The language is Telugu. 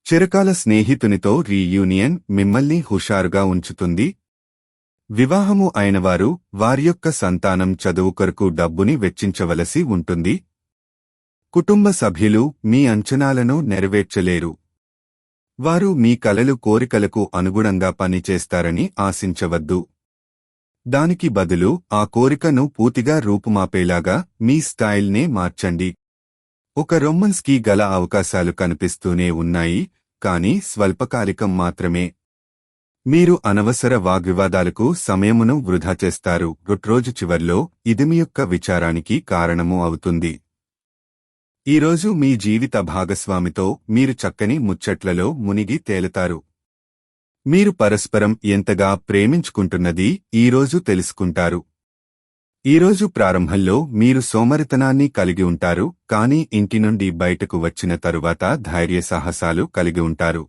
చిరకాల స్నేహితునితో రీయూనియన్ మిమ్మల్ని హుషారుగా ఉంచుతుంది. వివాహము అయినవారు వారి యొక్క సంతానం చదువు కొరకు డబ్బుని వెచ్చించవలసి ఉంటుంది. కుటుంబ సభ్యులు మీ అంచనాలను నెరవేర్చలేరు. వారు మీ కలలు కోరికలకు అనుగుణంగా పనిచేస్తారని ఆశించవద్దు. దానికి బదులు ఆ కోరికను పూర్తిగా రూపుమాపేలాగా మీ స్టైల్నే మార్చండి. ఒక రొమాన్స్కి గల అవకాశాలు కనిపిస్తూనే ఉన్నాయి, కానీ స్వల్పకాలికం మాత్రమే. మీరు అనవసర వాగ్వివాదాలకు సమయమును వృధా చేస్తారు. రోజు చివర్లో ఇది మీ యొక్క విచారానికి కారణము అవుతుంది. ఈరోజు మీ జీవిత భాగస్వామితో మీరు చక్కని ముచ్చట్లలో మునిగి తేలుతారు. మీరు పరస్పరం ఎంతగా ప్రేమించుకుంటున్నది ఈరోజు తెలుసుకుంటారు. ఈరోజు ప్రారంభంలో మీరు సోమరితనాన్ని కలిగి ఉంటారు, కానీ ఇంటి నుండి బయటకు వచ్చిన తరువాత ధైర్య సాహసాలు కలిగి ఉంటారు.